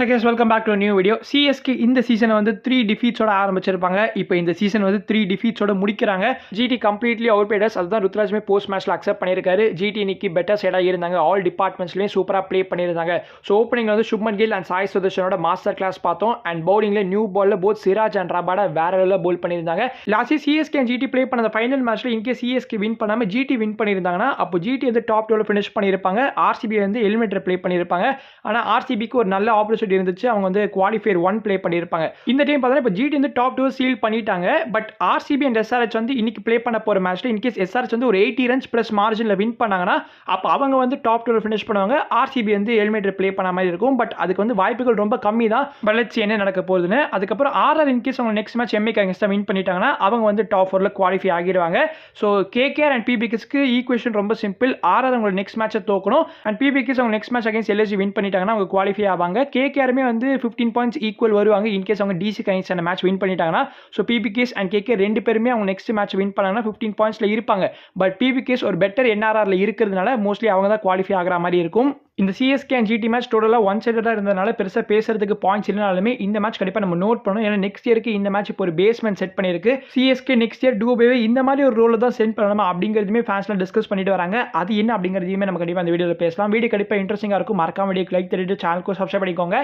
Hi guys, welcome back to a new video. CSK இந்த சீசனை வந்து 3 டிஃபீட்ஸோட ஆரம்பிச்சிருப்பாங்க. இப்போ இந்த சீசன் வந்து 3 டிஃபீட்ஸோட முடிக்கிறாங்க. GT completely out பேடர்ஸ். அதுதான் ருத்ராஜ்மே போஸ்ட் மேட்ச்ல அக்செப்ட் பண்ணியிருக்காரு. GT இன்னைக்கு பெட்டர் சைடாக இருந்தாங்க. ஆல் டிபார்ட்மெண்ட்ஸ்லேயும் சூப்பராக ப்ளே பண்ணியிருந்தாங்க. ஸோ ஓப்பனிங்கில் வந்து சுப்மன் கில் அண்ட் சாய் சுதர்ஷனோட மாஸ்டர் கிளாஸ் பார்த்தோம். அண்ட் பவுலிங்கில் நியூ பாலில் போத் சிராஜ் அண்ட் ரபாடா வேற லெவலில் போல் பண்ணியிருந்தாங்க. Last CSK and GT play பண்ண அந்த ஃபைனல் மேட்ச்ல இன்கேஸ் CSK வின் பண்ணாமல் GT வின் பண்ணியிருந்தாங்கன்னா அப்போ GT வந்து டாப் 12 ஃபினிஷ் பண்ணியிருப்பாங்க. RCB வந்து எலிமினேட்டர் ப்ளே பண்ணியிருப்பாங்க. ஆனால் RCBக்கு ஒரு நல்ல ஆப்பர்ச்சுனிட்டி இருந்துச்சு. அவங்க வந்து குவாலிஃபயர் 1 ப்ளே பண்ணியிருப்பாங்க. இந்த டைம் பார்த்தா இப்போ GT வந்து டாப் 2 சீல் பண்ணிட்டாங்க. பட் RCB அண்ட் SRH வந்து இன்னைக்கு ப்ளே பண்ண போற மேட்ச்ல இன்கேஸ் SRH வந்து ஒரு 80 ரன்ஸ் பிளஸ் மார்ஜினில் வின் பண்ணாங்கன்னா அப்போ அவங்க வந்து டாப் 2 ஃபினிஷ் பண்ணுவாங்க. RCB வந்து எலிமினேட்டர் ப்ளே பண்ண மாதிரி இருக்கும். பட் அதுக்கு வந்து வாய்ப்புகள் ரொம்ப கம்மி தான். பலட்சி என்ன நடக்க போகுதுன்னு. அதுக்கப்புறம் RR இன்கேஸ் அவங்க நெக்ஸ்ட் மேட்ச் MA அகேன்ஸ்டா வின் பண்ணிட்டாங்கன்னா அவங்க வந்து டாப் 4ல குவாலிஃபை ஆகிடுவாங்க. ஸோ KKR அண்ட் PBKஸ்க்கு ஈக்குவேஷன் ரொம்ப சிம்பிள். RR அவங்க நெக்ஸ்ட் மேட்சை தோக்கணும் அண்ட் PBKஸ் அவங்க next match against LSG win பண்ணிட்டாங்கன்னா அவங்க குவாலிஃபை ஆவாங்க. KKRமே வந்து 15 பாயிண்ட்ஸ் ஈக்குவல் வருவாங்க இன்கேஸ் அவங்க DC அகேன்ஸ்ட் அந்த மேட்ச் வின் பண்ணிட்டாங்கன்னா. ஸோ PBKஸ் அண்ட் KKR ரெண்டு பேருமே அவங்க நெக்ஸ்ட் மேட்ச் வின் பண்ணாங்கன்னா 15 பாயிண்ட்ஸ்ல இருப்பாங்க. பட் PBKஸ் ஒரு பெட்டர் NRRல இருக்கிறதுனால மோஸ்ட்லி அவங்க தான் குவாலிஃபை ஆகிற மாதிரி இருக்கும். இந்த CSK அண்ட் GT மேட்ச் டோட்டலாக ஒன் சைடடாக இருந்ததுனால பெருசாக பேசுறதுக்கு பாயிண்ட்ஸ் இல்லைனாலுமே இந்த மேட்ச் கண்டிப்பாக நம்ம நோட் பண்ணணும். ஏன்னா நெக்ஸ்ட் இயருக்கு இந்த மேட்ச் இப்போ ஒரு பேஸ்மெண்ட் செட் பண்ணியிருக்கு. CSK நெக்ஸ்ட் இயர் டூபேவே இந்த மாதிரி ஒரு ரோல தான் சென்ட் பண்ணணுமா அப்படிங்கிறதுமே ஃபேன்ஸ்லாம் டிஸ்கஸ் பண்ணிட்டு வராங்க. அது என்ன அப்படிங்கிறதையுமே நம்ம கண்டிப்பாக அந்த வீடியோவில் பேசலாம். வீடியோ கண்டிப்பாக இன்ட்ரெஸ்டிங்காக இருக்கும். மறக்காம வீடியோக்கு லைக் தட்டிட்டு சேனலுக்கும் சப்ஸ்கிரைப் பண்ணிக்கோங்க.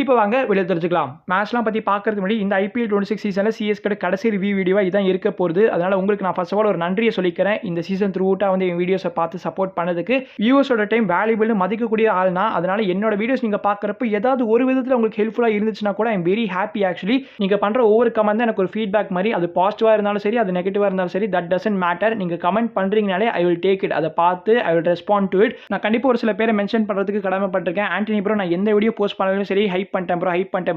இப்போ வாங்க வீடியோ தெரிஞ்சுக்கலாம். மேட்ச்லாம் பற்றி பார்க்கறதுக்கு முன்னாடி இந்த IPL 26 சீசனில் CSK கடைசி ரிவ்யூ வீடியோவாக இதான் இருக்க போகுது. அதனால் உங்களுக்கு நான் ஃபர்ஸ்ட் ஆஃப் ஆல் ஒரு நன்றியை சொல்லிக்கிறேன். இந்த சீசன் த்ரூ அவுட்டாக வந்து என் வீடியோஸை பார்த்து சப்போர்ட் பண்ணதுக்கு. வியூவர்ஸோட டைம் வேல்யூபிள்னு மதிக்கக்கூடிய ஆள்னா அதனால என்னோட வீடியோஸ் நீங்க பார்க்கறப்ப ஏதாவது ஒரு விதத்தில் உங்களுக்கு ஹெல்ப்ஃபுல்லாக இருந்துச்சுன்னா கூட ஐம் வெரி ஹாப்பி. ஆக்சுவலி நீங்க பண்ற ஒவ்வொரு கமெண்ட் தான் எனக்கு ஒரு ஃபீட்பேக் மாதிரி. அது பாசிட்டிவாக இருந்தாலும் சரி, அது நெகட்டிவாக இருந்தாலும் சரி, தட் டசன்ட் மேட்டர். நீங்க கமெண்ட் பண்றீங்கனாலே ஐ வில் டேக் இட். அதை பார்த்து I will respond to it. நான் கண்டிப்பாக ஒரு சில பேரை மென்ஷன் பண்றதுக்கு கடமைப்பட்டிருக்கேன். ஆண்டனி ப்ரோ நான் எந்த வீடியோ போஸ்ட் பண்ணாலும் சரி ஹைப் பண்ணிட்டேன்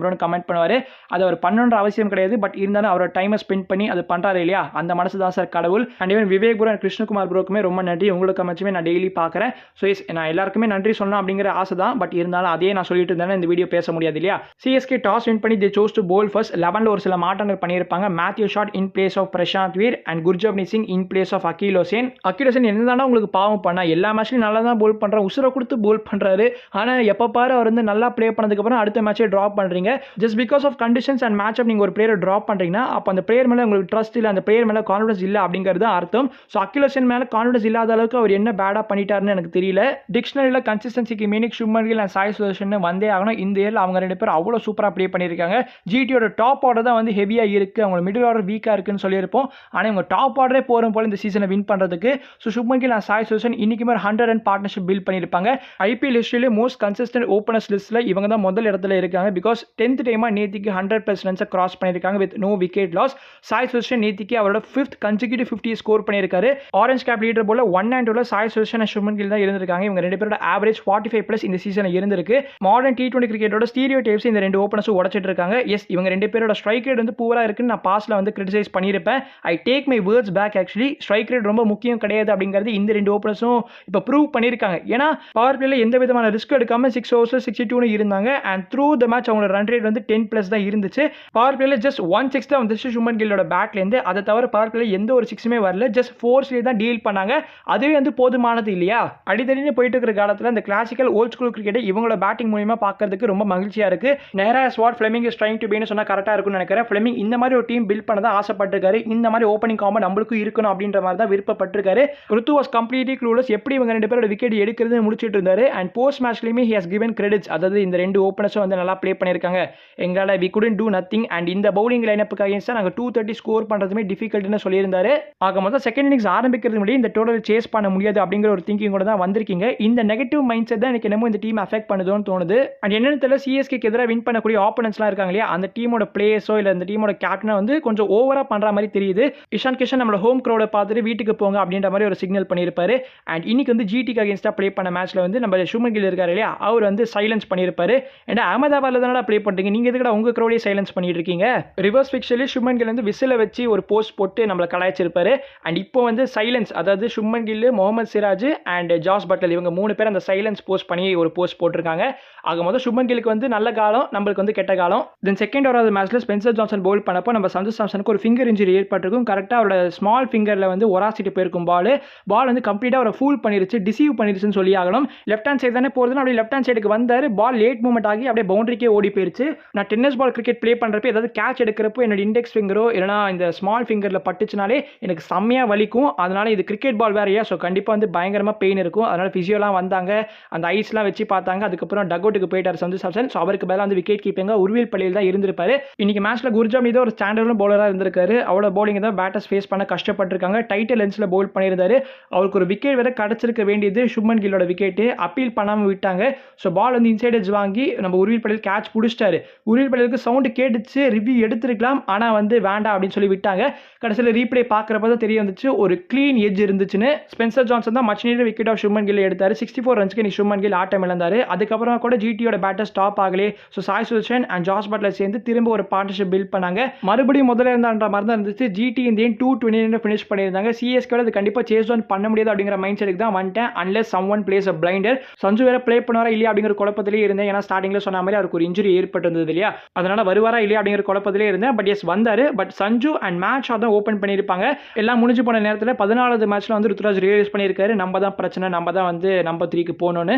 ப்ரோன்னு கமெண்ட் பண்ணுவாரு. அது அவர் பண்ணணுன்ற அவசியம் கிடையாது. பட் இருந்தாலும் அவரோட டைமை ஸ்பெண்ட் பண்ணி அது பண்றாரு இல்லையா, அந்த மனசு தான் சார் கடவுள். And even Vivek bro and Krishnakumar ப்ரோக்குமே ரொம்ப நன்றி. உங்களுக்கு கமெண்ட்ஸுமே நான் டெய்லி பார்க்குறேன். ஸோ நான் எல்லாருக்குமே நன்றி சொல்லணும் அப்படிங்கிற ஆசை தான். பட் இருந்தாலும் அதே நான் சொல்லிட்டு இருந்தேன் இந்த வீடியோ பேச முடியாது இல்லையா. CSK டாஸ் வின் பண்ணி they chose to bowl first. 11ல ஒரு சில மாற்றங்கள் பண்ணியிருப்பாங்க. Matthew Short in place of Prashant Veer and Gurjapneet Singh in place of Akeal Hosein. Akeal Hosein என்னதானா உங்களுக்கு பாவம் பண்ணா எல்லா மேட்ச்லையும் நல்லா தான் போல் பண்றாரு, உசுரை கொடுத்து போல் பண்றாரு. ஆனால் எப்போ பாரு அவர் வந்து நல்லா ப்ளே பண்ணதுக்கு அப்புறம் அடுத்த மேட்சே ட்ராப் பண்றீங்க. Just because of conditions and match up நீங்க ஒரு பிளேயரை ட்ராப் பண்றீங்கன்னா அப்போ அந்த பிளேயர் மேலே உங்களுக்கு ட்ரஸ்ட் இல்லை, அந்த பிளேயர் மேலே கான்ஃபிடன்ஸ் இல்லை அப்படிங்கிறது அர்த்தம். ஸோ அகில் ஹுசேன் மேலே கான்ஃபிடன்ஸ் இல்லாத அளவுக்கு அவர் என்ன பேடா பண்ணிட்டாருன்னு எனக்கு தெரியல. டிக்ஷனரியில் கன்சிஸ்டன்சிக்கு மீனிங் சுப்மன் கில் அண்ட் சாய் சுதர்ஷன் வந்தே ஆகணும். இந்த இயரில் அவங்க ரெண்டு பேரும் அவ்வளோ சூப்பராக ப்ளே பண்ணியிருக்காங்க. GTயோட டாப் ஆர்டர் தான் வந்து ஹெவியாக இருக்குது, அவங்க மிடில் ஆர்டர் வீக்காக இருக்குன்னு சொல்லியிருப்போம். ஆனால் இவங்க டாப் ஆர்டரே போகிற போல இந்த சீசனை வின் பண்ணுறதுக்கு. ஸோ சுப்மன் கில் அண்ட் சாய் சுதர்ஷன் இன்னைக்குமே ஒரு 100 ரன் பார்ட்னர்ஷிப் பில்ட் பண்ணியிருப்பாங்க. IPL ஹிஸ்ட்ரியிலே மோஸ்ட் கன்சிஸ்டன்ட் ஓப்பனர்ஸ் லிஸ்ட்டில் இவங்க தான் முதல் இடத்துல இருக்காங்க. பிகாஸ் 10th டைமாக நேத்திக்கு 100+ ரன்ஸை கிராஸ் பண்ணியிருக்காங்க with no wicket loss. Sai Sudharsan நேத்திக்கு அவரோட 5th கன்சிக்யூட்டிவ் 50 ஸ்கோர் பண்ணியிருக்காரு. ஆரஞ்ச் கேப் லீடர் போல 1 and 2ல சாய் சுதர்ஷன் அண்ட் சுப்மன் கில் தான் இருந்திருக்காங்க. இவங்க ரெண்டு பேரோட ஆவரேஜ் 45+ இந்த சீசனில் இருந்திருக்கு. மாடர்ன் T20 கிரிக்கெட்டோட ஸ்டீரியோ டைப்ஸ் இந்த ரெண்டு ஓப்பனர்ஸும் உடைச்சிட்டு இருக்காங்க. எஸ் இவங்க ரெண்டு பேரோட ஸ்ட்ரைக் ரேட் வந்து பூரா இருக்குன்னு நான் பாஸ்ட்ல வந்து கிரிட்டிசைஸ் பண்ணியிருப்பேன். I take my words back. Actually strike rate ரொம்ப முக்கியம் கிடையாது அப்படிங்கிறது இந்த ரெண்டு ஓப்பனர்ஸும் இப்போ ப்ரூவ் பண்ணியிருக்காங்க. ஏன்னா பவர் பிளேல எந்த விதமான ரிஸ்க் எடுக்காம 6 overs 62 இருந்தாங்க. அண்ட் த்ரூ த மேட்ச் அவங்களோட ரன் ரேட் வந்து 10+ தான் இருந்துச்சு. பவர் பிளேல ஜஸ்ட் 1 6 தான் வந்துச்சு சுப்மன் கில்லோட பேட்லேருந்து. அதை தவிர பவர் பிளேல எந்த ஒரு 6மே வரல. ஜஸ்ட் 4 தான் டீல் பண்ணாங்க. அதுவே வந்து போதுமானது இல்லையா. அடித்தடின்னு போயிட்டு இருக்கிற காலத்தில் இந்த கிளாசிக்கல் ஓல்ட் ஸ்கூல் கிரிக்கெட்டை இவங்களோட பேட்டிங் மூலியமா பார்க்கறதுக்கு ரொம்ப மகிழ்ச்சியா இருக்கு. நேரா ஸ்வாட் ஃபிளெமிங் இஸ் ட்ரைங் டு பீன்னு சொன்னா கரெக்டா இருக்கும்னு நினைக்கிறேன். ஃபிளெமிங் இந்த மாதிரி ஒரு டீம் பில்ட் பண்ண தான் ஆசைப்பட்டிருக்காரு. இந்த மாதிரி ஓப்பனிங் காம்போ நம்மளுக்கும் இருக்கணும் அப்படின்ற மாதிரி தான் விருப்பப்பட்டிருக்காரு. ருத்து வாஸ் கம்ப்ளீட்லி க்ளூலெஸ். எப்படி இவங்க ரெண்டு பேரோட விக்கெட் எடுக்கிறது முடிச்சிட்டு இருந்தாரு. அண்ட் போஸ்ட் மேட்ச்லயுமே ஹி ஹஸ் கிவன் கிரெடிட்ஸ். அதாவது இந்த ரெண்டு ஓப்பனர்ஸும் வந்து நல்லா ப்ளே பண்ணியிருக்காங்க. எங்களால் we couldn't do nothing. And இந்த பவுலிங் லைனப்புக்கு அகேன்ஸ்டா நாங்கள் 230 ஸ்கோர் பண்ணுறதுமே டிஃபிகல்ட்னு சொல்லியிருந்தாரு. ஆக மொத்தம் செகண்ட் இன்னிங்ஸ் ஆரம்பிக்கிறது முன்னாடி இந்த டோட்டல் சேஸ் பண்ண முடியாது அப்படிங்கிற ஒரு திங்கிங் கூட தான் வந்திருக்கீங்க. இந்த நெகட்டிவ் மைண்ட் செட் தான் எனக்கு என்னமோ இந்த டீம் அஃபெக்ட் பண்ணுதோன்னு தோணுது. அண்ட் என்னன்னு தெரியல CSKக்கு எதிராக வின் பண்ணக்கூடிய ஆப்போனன்ட்ஸ்லாம் இருக்காங்க இல்லையா, அந்த டீமோட பிளேயர்ஸோ இல்லை அந்த டீமோட கேப்டனோ வந்து கொஞ்சம் ஓவரா பண்ற மாதிரி தெரியுது. இஷான் கிஷன் நம்மளோட ஹோம் க்ரௌடை பார்த்துட்டு வீட்டுக்கு போங்க அப்படின்ற மாதிரி ஒரு சிக்னல் பண்ணியிருப்பாரு. அண்ட் இன்னைக்கு வந்து GTக்கு அகேன்ஸ்டா ப்ளே பண்ண மேட்ச்ல வந்து நம்ம சுப்மன் கில் இருக்காரு இல்லையா, அவர் வந்து சைலன்ஸ் பண்ணியிருப்பாரு. ஏன்னா அகமதாபாத்ல தானடா ப்ளே பண்றீங்க, நீங்க எதுக்குடா உங்க க்ரௌடே சைலன்ஸ் பண்ணிட்டு இருக்கீங்க. ரிவர்ஸ் பிக்சர்ல சுப்மன் கில் வந்து விசில வச்சு ஒரு போஸ்ட் போட்டு நம்மளை கலாய்ச்சிருப்பாரு. அண்ட் இப்போ வந்து சைலன்ஸ், அதாவது Shubman Gill, Mohammed Siraj and Jos Buttler இவங்க 3 பேர் அந்த சைலன்ஸ் ரிட்டர்ன்ஸ் போஸ்ட் பண்ணி ஒரு போஸ்ட் போட்டிருக்காங்க. ஆக மொத்தம் சுப்மன் கில்லுக்கு வந்து நல்ல காலம், நம்மளுக்கு வந்து கெட்ட காலம். தென் செகண்ட் ஓவராவது மேட்ச்ல ஸ்பென்சர் ஜான்சன் பவுல் பண்ணப்போ நம்ம சஞ்சு சாம்சனுக்கு ஒரு ஃபிங்கர் இன்ஜுரி ஏற்பட்டிருக்கும். கரெக்டாக அவரோட ஸ்மால் ஃபிங்கரில் வந்து ஒராசிட்டு போயிருக்கும் பால் வந்து கம்ப்ளீட்டாக அவரை ஃபூல் பண்ணிருச்சு, டிசீவ் பண்ணிருச்சுன்னு சொல்லி ஆகணும். லெஃப்ட் ஹேண்ட் சைடு தானே போகிறதுன்னு அப்படியே லெஃப்ட் ஹேண்ட் சைடுக்கு வந்தார், பால் லேட் மூவ்மெண்ட் ஆகி அப்படியே பவுண்டரிக்கே ஓடி போயிருச்சு. நான் டென்னிஸ் பால் கிரிக்கெட் ப்ளே பண்ணுறப்ப ஏதாவது கேட்ச் எடுக்கிறப்போ என்னோட இண்டெக்ஸ் ஃபிங்கரோ இல்லைனா இந்த ஸ்மால் ஃபிங்கரில் பட்டுச்சுனாலே எனக்கு செம்மையாக வலிக்கும். அதனால இது கிரிக்கெட் பால் வேறையா, ஸோ கண்டிப்பாக வந்து பயங்கரமாக பெயின் இருக்கும். அதனால ஃபிசியோலாம் வந்தாங்க, அந்த ஐஸ்லாம் வச்சு பார்த்தாங்க. அதுக்கப்புறம் டக் அவுட்டுக்கு போயிட்டார் சஞ்சு சாம்சன். ஸோ அவருக்கு பதிலாக வந்து விக்கெட் கீப்பிங்க உருவில் பள்ளியில் தான் இருந்திருப்பாரு. இன்னைக்கு மேட்ச்ல குர்ஜாப் மீது ஒரு ஸ்டாண்டர்டான பவுலராக இருந்திருக்காரு. அவரோட பவுலிங் தான் பேட்டர்ஸ் ஃபேஸ் பண்ண கஷ்டப்பட்டிருக்காங்க. டைட்டில் லென்ஸில் பவுல் பண்ணியிருந்தாரு. அவருக்கு ஒரு விக்கெட் வேற கிடைச்சிருக்க வேண்டியது சுப்மன் கில்லோட விக்கெட் அப்பீல் பண்ணாமல் விட்டாங்க. ஸோ பால் வந்து இன்சைட் எட்ஜ் வாங்கி நம்ம உருவில் பள்ளியில் கேட்ச் பிடிச்சிட்டாரு. உருவில் பள்ளியிலுக்கு சவுண்டு கேட்டுச்சு, ரிவ்யூ எடுத்திருக்கலாம், ஆனால் வந்து வேண்டாம் அப்படின்னு சொல்லி விட்டாங்க. கடைசியில் ரீப்ளே பார்க்குறப்ப தான் தெரிய வந்துச்சு ஒரு க்ளீன் எட்ஜ் இருந்துச்சுன்னு. ஸ்பென்சர் ஜான்சன் தான் much needed wicket of Shubman Gill எடுத்தார். 64 ரன்ஸ்க்கு நீ சுப்மன் கில் ஆட்டம் இழந்தார். அதுக்கப்புறம் கூட ஜிடியோட பேட்டர் ஸ்டாப் ஆகலே. So Sai Sudharsan and Jos Buttler சேர்ந்து திரும்ப ஒரு பார்ட்னர்ஷிப் பில்ட் பண்ணாங்க. மறுபடியும் முதல்ல இருந்தான்ற மாதிரி தான் இருந்துச்சு. ஜிடி இந்த 229 ஃபினிஷ் பண்ணியிருந்தாங்க. சிஎஸ்கே அது கண்டிப்பாக சேஸ் ஆன் பண்ண முடியாது அப்படிங்கிற மைண்ட் செட்டுக்கு தான் வந்துட்டேன். அன்லெஸ் சம்ஒன் பிளேஸ் அ பிளைண்டர். சஞ்சு வேற ப்ளே பண்ணுவாரா இல்லையா அப்படிங்கிற குழப்பத்திலே இருந்தேன். ஏன்னா ஸ்டார்டிங்ல சொன்ன மாதிரி அவருக்கு ஒரு இன்ஜுரி ஏற்பட்டிருந்தது இல்லையா, அதனால வருவாரா இல்லையா அப்படிங்கிற குழப்பத்திலே இருந்தேன். பட் எஸ் வந்தாரு. பட் சஞ்சு அண்ட் மேட்ச் தான் ஓப்பன் பண்ணியிருப்பாங்க. எல்லாம் முடிஞ்சு போன நேரத்தில் 14வது மேட்ச்ல வந்து ருத்ராஜ் ரியலைஸ் பண்ணியிருக்காரு, நம்ம தான் பிரச்சனை, நம்ம தான் வந்து நம்பர் 3க்கு போகணும்னு.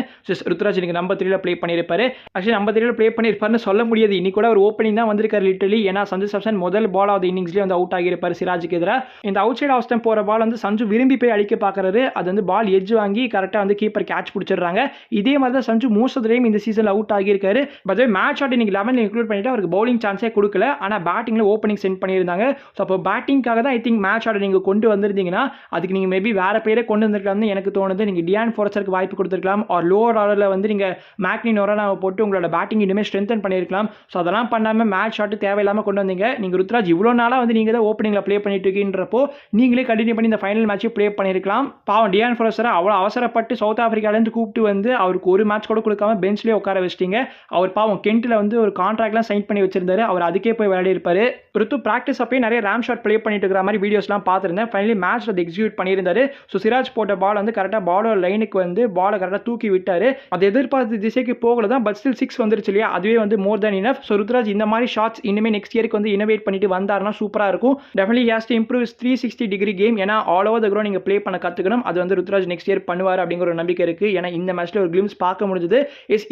ருத்ராஜ் இன்னைக்கு நம்பர் 3ல ப்ளே பண்ணியிருப்பாரு. ஆக்சுவலி நம்பர் 3ல ப்ளே பண்ணியிருப்பாருன்னு சொல்ல முடியாது. இன்னைக்கு கூட ஒரு ஓப்பனிங் தான் வந்திருக்காரு லிட்டரலி. ஏன்னா சஞ்சு சாம்சன் முதல் பால் ஆஃப் இன்னிங்ஸ்லேயே வந்து அவுட் ஆகியிருப்பாரு சிராஜுக்கு எதிராக. இந்த அவுட் சைட் ஆஃப் ஸ்டம்ப் போகிற பால் வந்து சஞ்சு விரும்பி போய் அடிக்க பார்க்குறாரு. அது வந்து பால் எட்ஜ் வாங்கி கரெக்டாக வந்து கீப்பர் கேட்ச் பிடிச்சிடுறாங்க. இதே மாதிரி தான் Sanju most of the time இந்த சீசனில் அவுட் ஆகியிருக்காரு. பட் மேட்ச் ஆட் இன்னைக்கு 11 இன்க்ளூட் பண்ணிட்டு அவருக்கு பவுலிங் சான்ஸே கொடுக்கல. ஆனால் பேட்டிங்ல ஓப்பனிங் சென்ட் பண்ணியிருந்தாங்க. ஸோ அப்போ பேட்டிங்காக தான் ஐ திங்க் மேட்ச் ஆட் நீங்கள் கொண்டு வந்திருந்தீங்கன்னா அதுக்கு நீங்கள் மேபி வேற பேரே கொண்டு வந்திருக்கலாம்னு எனக்கு தோணுது. நீங்கள் டியான் ஃபோர்சருக்கு வாய்ப்பு கொடுத்துருக்கலாம். ஆர் லோவர் ஆர்டரில் வந்து நீங்கள் மேக்னி நொரானாவை போட்டு உங்களோட பேட்டிங் இன்னுமே ஸ்ட்ரென்தன் பண்ணியிருக்கலாம். ஸோ அதெல்லாம் பண்ணாமல் மேட்ச் ஷாட்டு தேவையில்லாமல் கொண்டு வந்தீங்க. நீங்கள் ருத்ராஜ் இவ்வளோ நாளாக வந்து நீங்கள் தான் ஓப்பனிங்கில் ப்ளே பண்ணிட்டு இருக்கீன்றப்போ நீங்களே கண்டினியூ பண்ணி இந்த ஃபைனல் மேட்சை ப்ளே பண்ணியிருக்கலாம். பாவம் டியான் ஃபோர்சரை அவ்வளோ அவசரப்பட்டு சவுத் ஆஃப்ரிக்காலேருந்து கூப்பிட்டு வந்து அவருக்கு ஒரு மேட்ச் கூட கொடுக்காம பெஞ்ச்லேயே உட்கார வச்சிட்டீங்க. அவர் பாவம் கென்ட்டில் வந்து ஒரு கான்ட்ராக்ட்லாம் சைன் பண்ணி வச்சிருந்தாரு. அவர் அதுக்கே போய் விளையாடி இருப்பாரு. ருத்து ப்ராக்டிஸ் அப்பயே நிறைய ரேம் ஷாட் ப்ளே பண்ணிட்டு இருக்கிற மாதிரி வீடியோஸ்லாம் பார்த்துருந்தேன். ஃபைனலி மேட்ச் அதை எக்ஸிக்யூட் பண்ணியிருந்தாரு. ஸோ சிராஜ் போட்ட பால் வந்து கரெக்டாக பாலோட லைனுக்கு வந்து பாலை கரெக்டாக தூக்கி விட்டாரு. அது எதிர்பார்த்த திசைக்கு போகல தான், பட் ஸ்டில் 6 வந்துருச்சு இல்லையா, அதுவே வந்து மோர் தென் இனஃப். ஸோ ருத்ராஜ் இந்த மாதிரி ஷாட்ஸ் இனிமேல் நெக்ஸ்ட் இயருக்கு வந்து இனோவேட் பண்ணிட்டு வந்தாருன்னா சூப்பராக இருக்கும். Definitely has to improve 360 degree game. ஏன்னா ஆல் ஓவர் த கிரவுண்ட் நீங்கள் ப்ளே பண்ண கற்றுக்கணும். அது வந்து ருத்ராஜ் நெக்ஸ்ட் இயர் பண்ணுவார் அப்படிங்கிற ஒரு நம்பிக்கை இருக்குது. ஏன்னா இந்த மேட்ச்ல ஒரு கிளிம்ஸ் பார்க்க முடிஞ்சது.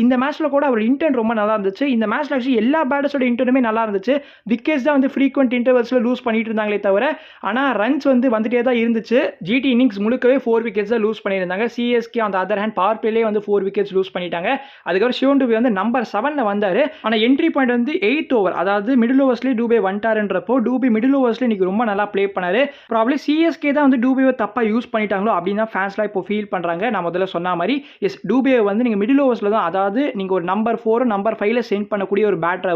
இந்த மேட்ச்ல கூட அவர் இன்டென்ட் ரொம்ப நல்லா இருந்துச்சு. இந்த மேட்ச்ல ஆக்சுவலி எல்லா பேட்டர்ஸோட இன்டென்ட்டுமே நல்லா இருந்துச்சு. விக்கெட்ஸ் தான் வந்து ஃப்ரீக்வெண்ட் இன்டர்வல்ஸ்ல லூஸ் பண்ணிட்டு இருந்தாங்களே தவிர, ஆனால் ரன்ஸ் வந்து வந்துட்டே தான் இருந்துச்சு. ஜிடி இன்னிங்ஸ் முழுக்கவே 4 விக்கெட்ஸ் தான் லூஸ் பண்ணியிருந்தாங்க. சிஎஸ்கே அந்த அதர் ஹேண்ட் பவர் பிளேலே வந்து 4 விக்கெட்ஸ் லூஸ் பண்ணிட்டாங்க. அதுக்கப்புறம் சிவன் டூபே வந்து நம்பர் 7ல வந்தாரு. ஆனால் என்ட்ரி பாயிண்ட் வந்து 8th ஓவர், அதாவது மிடில் ஓவர்ஸ்லேயே டூபே வந்துட்டாருன்றப்போ டூபே மிடில் ஓவர்ஸ்ல இன்னைக்கு ரொம்ப நல்லா ப்ளே பண்ணாரு. ப்ராப்ளி சிஎஸ்கே தான் வந்து டூபேவை தப்பா யூஸ் பண்ணிட்டாங்களோ அப்படின்னு தான் ஃபேன்ஸ்லாம் இப்போ ஃபீல் பண்றாங்க. நான் முதல்ல சொன்ன மாதிரி எஸ், டூபே வந்து நீங்க மிடில் ஓவர்ஸ்ல தான், அதாவது நீங்க ஒரு நம்பர் 4 நம்பர் 5ல சென்ட் பண்ணக்கூடிய ஒரு பேட்டர்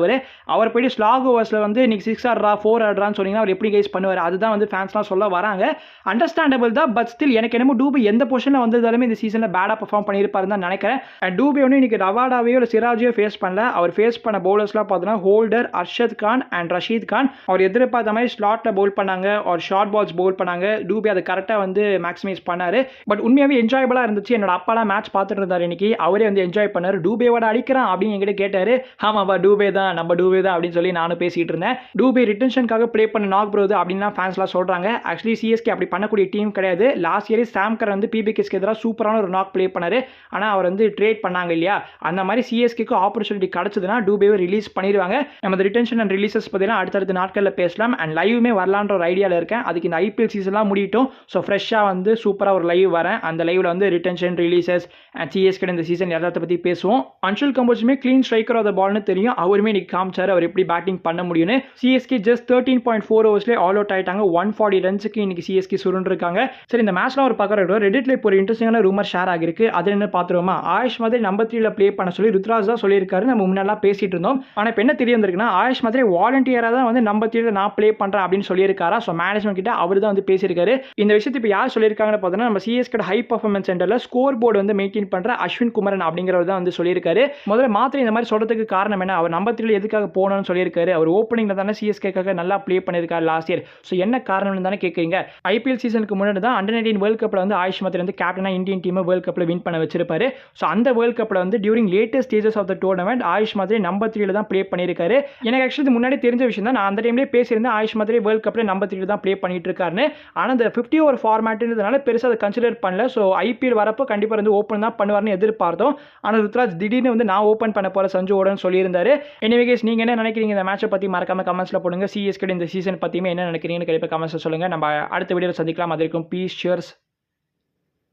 அவர் போயிட்டு ஸ்லாக் ஓவர்ஸ்ல வந்து நீங்க 6 ஆடுறா 4 ஆடுறான்னு சொன்னீங்கன்னா அவர் எப்படி கைஸ் பண்ணுவார்? அதுதான் வந்து ஃபேன்ஸ்லாம் சொல்ல வராங்க. அண்டர்ஸ்டாண்டபிள் தான். பட் ஸ்டில் எனக்கு என்னமோ டூபே எந்த பொசிஷன்ல வந்ததாலுமே இந்த சீசன்ல பேடா பெர்ஃபார்ம் பண்ணியிருப்பாருன்னு தான் நினைக்கிறேன். அண்ட் டூபே ஒன்றும் இன்னைக்கு ரவாடாவையோ இல்லை சிராஜையோ ஃபேஸ் பண்ணல. அவர் ஃபேஸ் பண்ண பவுலர்ஸ்லாம் பார்த்தோன்னா ஹோல்டர், அர்ஷத் கான் அண்ட் ரஷீத் கான். அவர் எதிர்பார்த்த மாதிரி ஸ்லாட்ல பவுல் பண்ணாங்க, ஒரு ஷார்ட் பால்ஸ் பவுல் பண்ணாங்க. டூபே அதை கரெக்டாக வந்து மேக்ஸிமைஸ் பண்ணாரு. பட் உண்மையாகவே என்ஜாயபிளாக இருந்துச்சு. என்னோட அப்பாலாம் மேட்ச் பார்த்துட்டு இருந்தார் இன்னைக்கு. அவரே வந்து என்ஜாய் பண்ணாரு. டூபேவோட அடிக்கிறான் அப்படின்னு என்கிட்ட கேட்டாரு. ஆமாப்பா டூபே தான், நம்ம டூபே தான் அப்படின்னு சொல்லி நானும் பேசிட்டு இருந்தேன். டூபே ரிட்டன்ஷனுக்காக ப்ளே பண்ண நாக் ப்ரோது அப்படின்னு ஃபேன்ஸ்லாம் சொல்றாங்க. ஆக்சுவலி சிஎஸ்கே அப்படி பண்ணக்கூடிய டீம் கிடையாது. லாஸ்ட் இயர் சாம்கர் வந்து பிபிகேஸ்க்கு எதிராக சூப்பரான ஒரு நாக் ப்ளே பண்ணாரு. ஆனால் அவர் வந்து ட்ரேட் பண்ணாங்க இல்லையா, அந்த மாதிரி சிஎஸ்கேக்கு ஆப்பர்ச்சுனிட்டி கிடைச்சதுன்னா டூபேவை ரிலீஸ் பண்ணிடுவாங்க. நம்ம ரிட்டன்ஷன் அண்ட் ரிலீசஸ் பற்றிலாம் அடுத்தடுத்த நாட்களில் பேசலாம். அண்ட் லைவுமே வரலான்ற ஒரு ஐடியாவில் இருக்கேன். அதுக்கு இந்த ஐபிஎல் சீசன்லாம் முடியட்டும். ஸோ ஃப்ரெஷ்ஷாக வந்து சூப்பராக ஒரு லைவ் வரேன். அந்த லைவில் வந்து ரிட்டன்ஷன், ரிலீசஸ் அண்ட் சிஎஸ்கே இந்த சீசன் எல்லாத்த பற்றி பேசுவோம். அன்ஷுல் கம்போஸுமே க்ளீன் ஸ்ட்ரைக்கர் ஆஃப் த பால்னு தெரியும். அவருமே இன்னைக்கு காமிச்சார் அவர் எப்படி பேட்டிங் பண்ண முடியும்னு. சிஎஸ்கே ஜஸ்ட் 13.4 ஓவர்ஸ்லேயே ஆல் அவுட் ஆயிட்டாங்க. 140 ரன்ஸுக்கு இன்னைக்கு சிஎஸ்கே சுருண்டிருக்காங்க. சரி, இந்த மேட்ச்லாம் ஒரு பக்கம் இருக்கட்டும். ரெடிட்ல இப்போ ஒரு இன்ட்ரெஸ்டிங்கான ரூமர் ஷேர் ஆகிருக்கு. அது என்ன பார்த்துருவோமா? ஆயுஷ் மாதிரி நம்பர் 3ல ப்ளே பண்ண சொல்லி ருத்ராஜ் தான் சொல்லியிருக்காரு. நம்ம முன்னெல்லாம் பேசிட்டு இருந்தோம். ஆனால் இப்போ என்ன தெரிய வந்திருக்குன்னா, ஆயுஷ் மாதிரி வாலண்டியராக தான் வந்து நம்பர் 3ல நான் ப்ளே பண்ணுறேன் அப்படின்னு சொல்லியிருக்காரா. ஸோ மேனேஜ்மெண்ட் கிட்ட அவர் தான் வந்து பேசியிருக்காரு. இந்த விஷயத்தை இப்போ யார் சொல்லியிருக்காங்கன்னு பார்த்தோன்னா, நம்ம சிஎஸ்கே ஹை பர்ஃபார்மன்ஸ் சென்டரில் ஸ்கோர் போர்டு வந்து மெயின்டைன் பண்ணுற அஸ்வின் குமரன் அப்படிங்கிறவர் தான் வந்து சொல்லியிருக்காரு. முதல்ல மாத்திரை இந்த மாதிரி சொல்றதுக்கு காரணம் என்ன? அவர் நம்பர் 3ல எதுக்காக போகணும்னு சொல்லியிருக்காரு. அவர் ஓப்பனிங்ல தானே சிஎஸ்கேக்காக நல்லா ப்ளே பண்ணியிருக்காரு லாஸ்ட் இயர். ஸோ என்ன காரணம்னு தானே கேட்குறீங்க. ஐபிஎல் சீசனுக்கு முன்னாடி தான் அண்டர் 19 வேர்ல்ட் கப்பில் வந்து ஆயுஷ் மாத்திரை வந்து கேப்டனா இந்தியன் டீமை வேர்ல்ட் கப்பில் வின் பண்ண வச்சிருப்பாரு. எடுத்திருப்பாரு. ஸோ அந்த வேர்ல்ட் கப்பில் வந்து during latest stages of the tournament Ayush மாதிரி நம்பர் 3 தான் ப்ளே பண்ணியிருக்காரு. எனக்கு ஆக்சுவலி முன்னாடி தெரிஞ்ச விஷயம் தான். நான் அந்த டைம்லேயே பேசியிருந்தேன் ஆயுஷ் மாதிரி வேர்ல்ட் கப்பில் நம்பர் 3 தான் ப்ளே பண்ணிட்டு இருக்காருன்னு. ஆனால் அந்த 50 ஓவர் ஃபார்மேட்டுன்றதுனால பெருசாக அதை கன்சிடர் பண்ணல. ஸோ ஐபிஎல் வரப்போ கண்டிப்பாக வந்து ஓப்பன் தான் பண்ணுவார்னு எதிர்பார்த்தோம். ஆனால் ருத்ராஜ் திடீர்னு வந்து நான் ஓப்பன் பண்ண போகிற சஞ்சுவோடன்னு சொல்லியிருந்தாரு. எனிவே கேஸ் நீங்கள் என்ன நினைக்கிறீங்க இந்த மேட்சை பற்றி மறக்காம கமெண்ட்ஸில் போடுங்க. சிஎஸ்கே இந்த சீசன் பற்றியுமே என்ன நினைக்கிறீங்கன்னு கண்டிப்பாக கமெண்ட்ஸில் சொல்லுங்கள். நம்ம அடுத்த வீடியோவில் சந்திக்கலாம். அது வரைக்கும் பீஸ், சியர்ஸ்,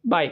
பாய்.